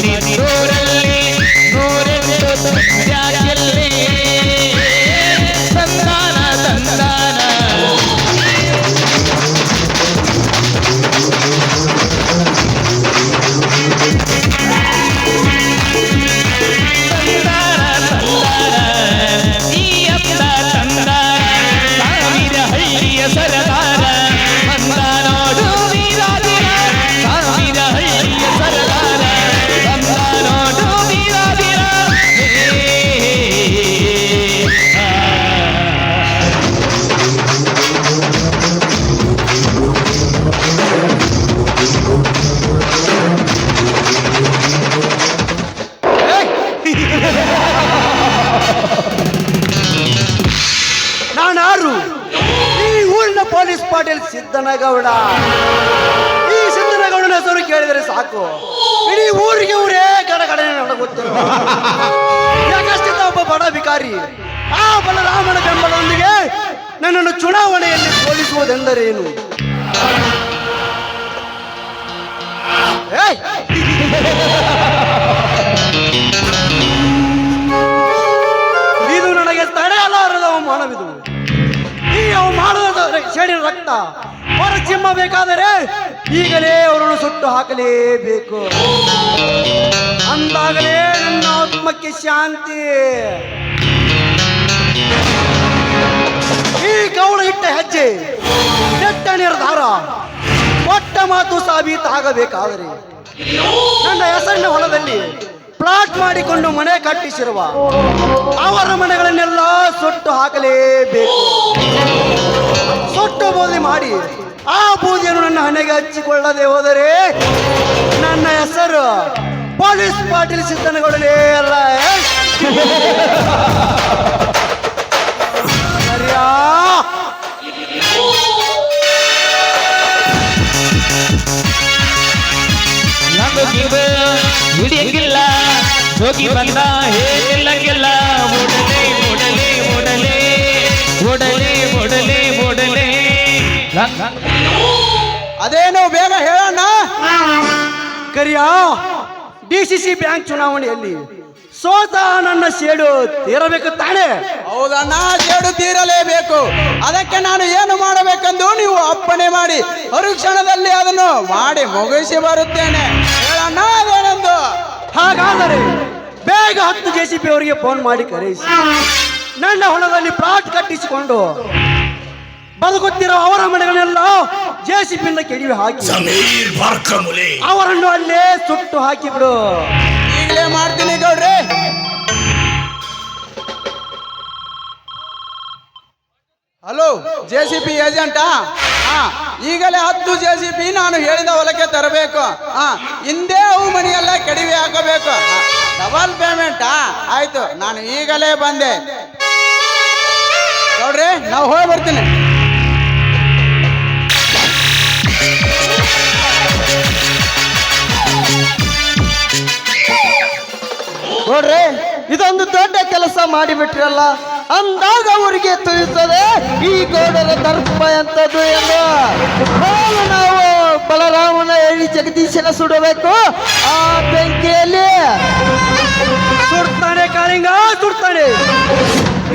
ನಿನ್ನೂರಲ್ಲಿ ನೂರೆಂಟು ಯಾಕೆಲ್ಲಿ ತಂದಾನ ತಂದಾನ ಸರದಾರ ಬಂದ ನೋಡು ವೀರಾದಿರ ಸಾವಿರ ಹಳ್ಳಿಯ ಸರದಾರ ಬಂದ ನೋಡು ವೀರಾದಿರ ನಾನಾರು ಪೊಲೀಸ್ ಪಾಟೀಲ್ ಸಿದ್ದನಗೌಡ. ಈ ಸಿದ್ದನಗೌಡನ ಹೆಸರು ಕೇಳಿದರೆ ಸಾಕು ಇಡೀ ಊರಿಗೆ ಊರೇ ಗಡಗಡನೆ ನಡಗುತ್ತಿರುವ ಯಾಕಷ್ಟಿದ್ದ ಒಬ್ಬ ಬಡ ವಿಕಾರಿ ಆ ಬಲರಾಮನ ಬೆಂಬಲದೊಂದಿಗೆ ನನ್ನನ್ನು ಚುನಾವಣೆಯಲ್ಲಿ ಸೋಲಿಸುವುದೆಂದರೇನು? ಇದು ನನಗೆ ತಡೆಯಲಾರದ ಅವಮಾನವಿದು. ಈ ಅವಮಾನದ ಸೇಡಿನ ರಕ್ತ ಹೊರ ಚಿಮ್ಮಬೇಕಾದರೆ ಈಗಲೇ ಅವರನ್ನು ಸುಟ್ಟು ಹಾಕಲೇಬೇಕು. ಅಂದಾಗಲೇ ನನ್ನ ಆತ್ಮಕ್ಕೆ ಶಾಂತಿ. ಈ ಗೌಡ ಇಟ್ಟ ಹೆಜ್ಜೆ ನೆಟ್ಟ ನಿರ್ಧಾರ ಕೊಟ್ಟ ಮಾತು ಸಾಬೀತಾಗಬೇಕಾದರೆ ನನ್ನ ಹೆಸರಿನ ಹೊಲದಲ್ಲಿ ಪ್ಲಾಟ್ ಮಾಡಿಕೊಂಡು ಮನೆ ಕಟ್ಟಿಸಿರುವ ಅವರ ಮನೆಗಳನ್ನೆಲ್ಲ ಸುಟ್ಟು ಹಾಕಲೇಬೇಕು. ಸುಟ್ಟು ಬೂದಿ ಮಾಡಿ ಆ ಬೂದಿಯನ್ನು ನನ್ನ ಹಣೆಗೆ ಹಚ್ಚಿಕೊಳ್ಳದೆ ಹೋದರೆ ನನ್ನ ಹೆಸರು ಪೊಲೀಸ್ ಪಾಟೀಲ್ ಸಿದ್ದನಗೌಡನೇ ಅಲ್ಲ. ಸರಿಯಾ? ಹಿಡಿಯಂಗಿಲ್ಲ ಹೋಗಿ ಬಂದ ಹೇಗಿಲ್ಲಂಗಿಲ್ಲ ಓಡಲೇ ಓಡಲೇ ಓಡಲೇ ಓಡಲೇ ಓಡಲೇ ಓಡಲೇ. ಅದೇನು ಬೇಗ ಹೇಳೋಣ. ಕರಿಯ DCC ಬ್ಯಾಂಕ್ ಚುನಾವಣೆಯಲ್ಲಿ ಸೋತ ನನ್ನ ಸೇಡು ತೀರಬೇಕು ತಾನೆ? ಹೌದಣ್ಣ, ಸೇಡು ತೀರಲೇಬೇಕು. ಅದಕ್ಕೆ ನಾನು ಏನು ಮಾಡಬೇಕೆಂದು ನೀವು ಅಪ್ಪಣೆ ಮಾಡಿ ಕ್ಷಣದಲ್ಲಿ ಅದನ್ನು ಮಾಡಿ ಮುಗಿಸಿ ಬರುತ್ತೇನೆ. ಹೇಳಣ್ಣ ಅದೇನೆಂದು. ಹಾಗಾದರೆ ಬೇಗ 10 JCB ಅವರಿಗೆ ಫೋನ್ ಮಾಡಿ ಕರೆಯಿಸಿ ನನ್ನ ಹೊಲದಲ್ಲಿ ಪ್ಲಾಟ್ ಕಟ್ಟಿಸಿಕೊಂಡು ಬದುಕುತ್ತಿರೋ ಅವರ ಮನೆಗಳನ್ನೆಲ್ಲ JCB ಇಂದ ಕೆಡವಿ ಹಾಕಿ ಅವರನ್ನು ಅಲ್ಲೇ ಸುಟ್ಟು ಹಾಕಿ ಬಿಡು. ಈಗಲೇ ಮಾಡ್ತೀನಿ ಗೌಡ್ರೆ. Hello, JCB ಏಜೆಂಟಾ? ಈಗಲೇ 10 JCB ನಾನು ಹೇಳಿದ ಹೊಲಕ್ಕೆ ತರಬೇಕು. ಹಿಂದೆ ಅವು ಮನೆಯೆಲ್ಲ ಕೆಡವಿ ಹಾಕಬೇಕು. ಡಬಲ್ ಪೇಮೆಂಟಾ? ಆಯ್ತು, ನಾನು ಈಗಲೇ ಬಂದೆ ಗೌಡ್ರೆ. ನಾವು ಹೋಗಿ ಬರ್ತೀನಿ. ನೋಡ್ರಿ, ಇದೊಂದು ದೊಡ್ಡ ಕೆಲಸ ಮಾಡಿಬಿಟ್ರಲ್ಲ ಅಂದಾಗ ಅವರಿಗೆ ತಿಳಿಯುತ್ತದೆ ಈ ಗೌಡರ ದರ್ಪ ಎಂತದ್ದು ಎಂದು. ನಾವು ಬಲರಾಮನ ಹೇಳಿ ಜಗದೀಶನ ಸುಡಬೇಕು. ಆ ಬೆಂಕಿಯಲ್ಲಿ ಸುಡ್ತಾನೆ ಕಾಳಿಂಗ, ಸುಡ್ತಾನೆ.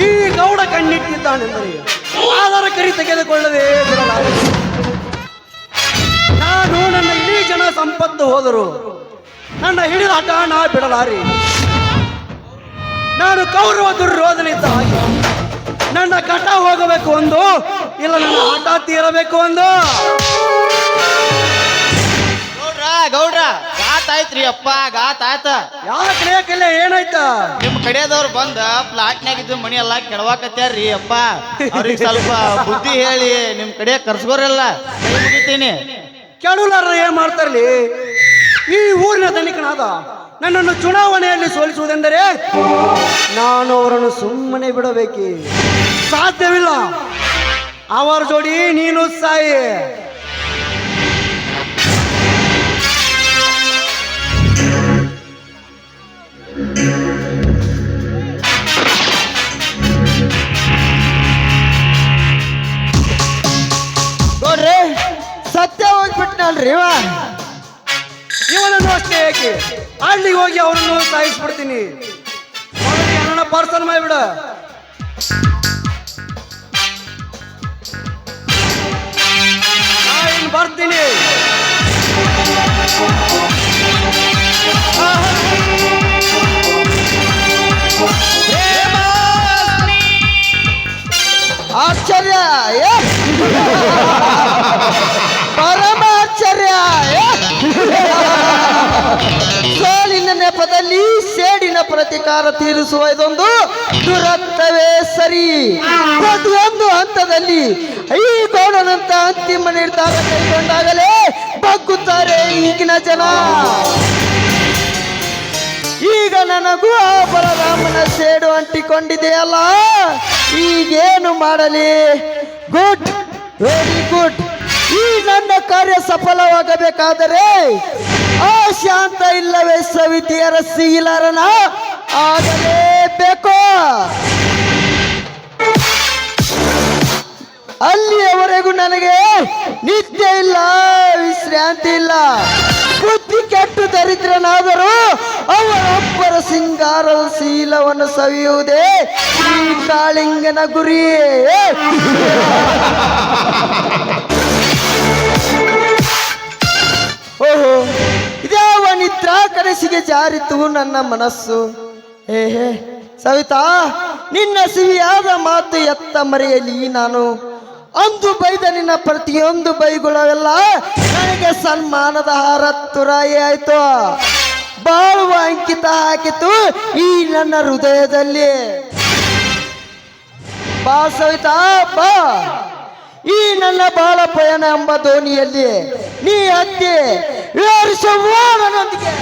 ಈ ಗೌಡ ಕಣ್ಣಿಟ್ಟಿದ್ದಾನೆಂದರೆ ಆಧಾರ ಕರಿ ತೆಗೆದುಕೊಳ್ಳದೆ ಬಿಡಲಾರೆ. ನಾನು ನನ್ನ ಇಡೀ ಜನ ಸಂಪತ್ತು ಹೋದರು ನನ್ನ ಹಿಡಿದ ಹಠ ನಾ ಬಿಡಲಾರಿ. ನಾನು ಕೌರವ ದುರ್ಯೋಧನ ಇದ್ದ ಹಾಗೆ ನನ್ನ ಕಟ ಹೋಗಬೇಕು ಒಂದು, ಇಲ್ಲ ನನ್ನ ಹಠ ತೀರಬೇಕು ಒಂದು. ಗೌಡ್ರ ಗಾತ್ ಆಯ್ತ್ರಿ ಅಪ್ಪ, ಗಾತ್ ಆಯ್ತ. ಯಾಕೆ ಏನಾಯ್ತ? ನಿಮ್ ಕಡೆದವ್ರು ಬಂದ ಪ್ಲಾಟ್ನಾಗಿದ್ದು ಮನಿ ಎಲ್ಲಾ ಕೆಡವಾಕತ್ಯಾರ್ರಿ ಅಪ್ಪ. ಅವ್ರಿಗೆ ಸ್ವಲ್ಪ ಬುದ್ಧಿ ಹೇಳಿ ನಿಮ್ ಕಡೆ ಕರ್ಸ್ಕೋರಲ್ಲ, ಮುಗಿತೀನಿ. ಕೆಡಲಾರ ಏನ್ ಮಾಡ್ತಾರಲಿ? ಈ ಊರಿನ ಧನಿಕನಾದ ನನ್ನನ್ನು ಚುನಾವಣೆಯಲ್ಲಿ ಸೋಲಿಸುವುದೆಂದರೆ ನಾನು ಅವರನ್ನು ಸುಮ್ಮನೆ ಬಿಡಬೇಕೆ? ಸಾಧ್ಯವಿಲ್ಲ. ಅವರ ಜೋಡಿ ನೀನು ಸಾಯಿ. ನೋಡ್ರಿ, ಸತ್ಯ ಹೋಗ್ಬಿಟ್ನಲ್ರಿ ಇವನನ್ನು ಅಷ್ಟೇ ಮತ್ತೆ ಏಕೆ ಅಲ್ಲಿಗೆ ಹೋಗಿ ಅವರನ್ನು ಸಾಯಿಸ್ಬಿಡ್ತೀನಿ. ಮೊದಲಿಗೆ ನನ್ನ ಪಾರ್ಸಲ್ ಮಾಡಿಬಿಡ. ನಾನು ಬರ್ತೀನಿ. ಆಶ್ಚರ್ಯ ಪರಮ ಆಶ್ಚರ್ಯ ಸೋಲಿನ ನೆಪದಲ್ಲಿ ಸೇಡಿನ ಪ್ರತಿಕಾರ ತೀರಿಸುವ ಇದೊಂದು ದುರರ್ಥವೇ ಸರಿ. ಪ್ರತಿಯೊಂದು ಹಂತದಲ್ಲಿ ಈ ಗೌಡನಂತ ಅಂತಿಮ ನಿರ್ಧಾರ ಕೈಗೊಂಡಾಗಲೇ ಬಗ್ಗುತ್ತಾರೆ ಈಗಿನ ಜನ. ಈಗ ನನಗೂ ಆ ಬಲರಾಮನ ಸೇಡು ಅಂಟಿಕೊಂಡಿದೆಯಲ್ಲ, ಈಗೇನು ಮಾಡಲಿ? Good, very good. ಈ ನನ್ನ ಕಾರ್ಯ ಸಫಲವಾಗಬೇಕಾದರೆ ಆ ಶಾಂತ ಇಲ್ಲವೇ ಸವಿತಿಯರ ಶೀಲರನ ಆಗಲೇಬೇಕು. ಅಲ್ಲಿಯವರೆಗೂ ನನಗೆ ನಿದ್ದೆ ಇಲ್ಲ, ವಿಶ್ರಾಂತಿ ಇಲ್ಲ. ಬುದ್ಧಿ ಕೆಟ್ಟು ದರಿದ್ರನಾದರೂ ಅವರೊಬ್ಬರ ಸಿಂಗಾರದ ಶೀಲವನ್ನು ಸವಿಯುವುದೇ ಈ ಕಾಳಿಂಗನ ಗುರಿ. ಓಹೋ, ಇದ್ಯಾವ ನಿದ್ರಾ ಕನಸಿಗೆ ಜಾರಿತು ನನ್ನ ಮನಸ್ಸು. ಏಹೇ ಸವಿತಾ, ನಿನ್ನ ಸಿಹಿಯಾದ ಮಾತು ಎತ್ತ ಮರೆಯಲಿ ನಾನು. ಅಂದು ಬೈದ ನಿನ್ನ ಪ್ರತಿಯೊಂದು ಬೈಗುಳವೆಲ್ಲ ನನಗೆ ಸನ್ಮಾನದ ಹಾರ ತುರಾಯಿ ಆಯ್ತು. ಬಾಳುವ ಅಂಕಿತ ಹಾಕಿತು ಈ ನನ್ನ ಹೃದಯದಲ್ಲಿ. ಬಾ ಸವಿತಾ ಬಾ, ಈ ನನ್ನ ಬಾಳ ಪಯಣ ಎಂಬ ದೋಣಿಯಲ್ಲಿ ನೀ ಹತ್ತಿ ವಿವರಿಸುವನೊಂದಿಗೆ.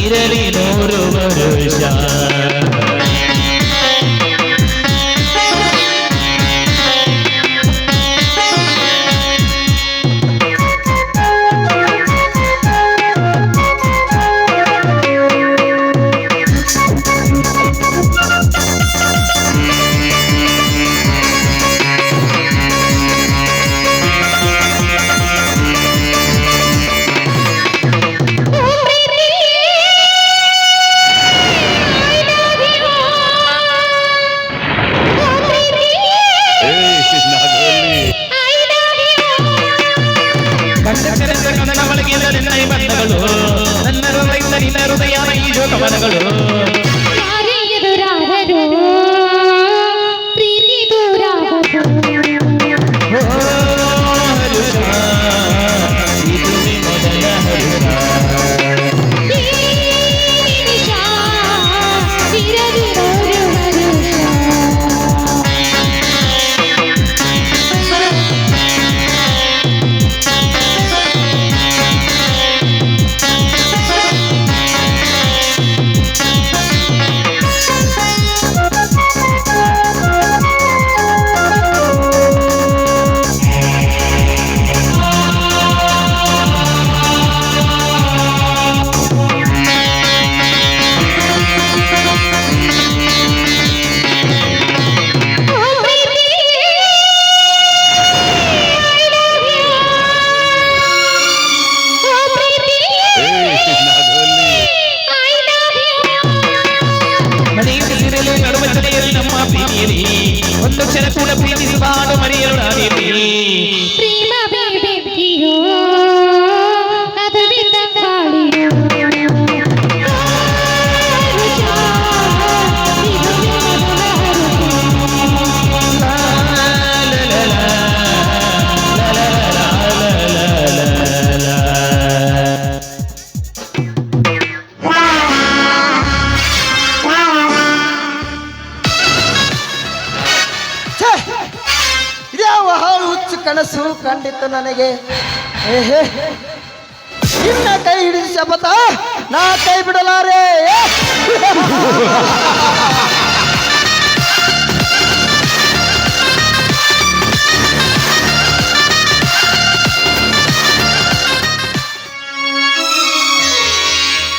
ಇರಲಿ 100 ವರುಷ. ಒಂದು ಕ್ಷಣ ಕೂಡ ಪ್ರೀತಿಸಿ ಬಾಳು ಮರೆಯಲು ನಾನಿಲ್ಲಿ ಪ್ರೇಮ ಬೆಂಕಿಯೋ ಅದು ಬಿದ್ದ ಗಾಳಿಯೋ ಇದ್ಯಾವ ಹಾಳು ಹುಚ್ಚು ಕನಸು ಕಂಡಿತ್ತು ನನಗೆ. ಏಹೇ ನಿನ್ನ ಕೈ ಹಿಡಿದ ಶಪಥ ನಾ ಕೈ ಬಿಡಲಾರೆ.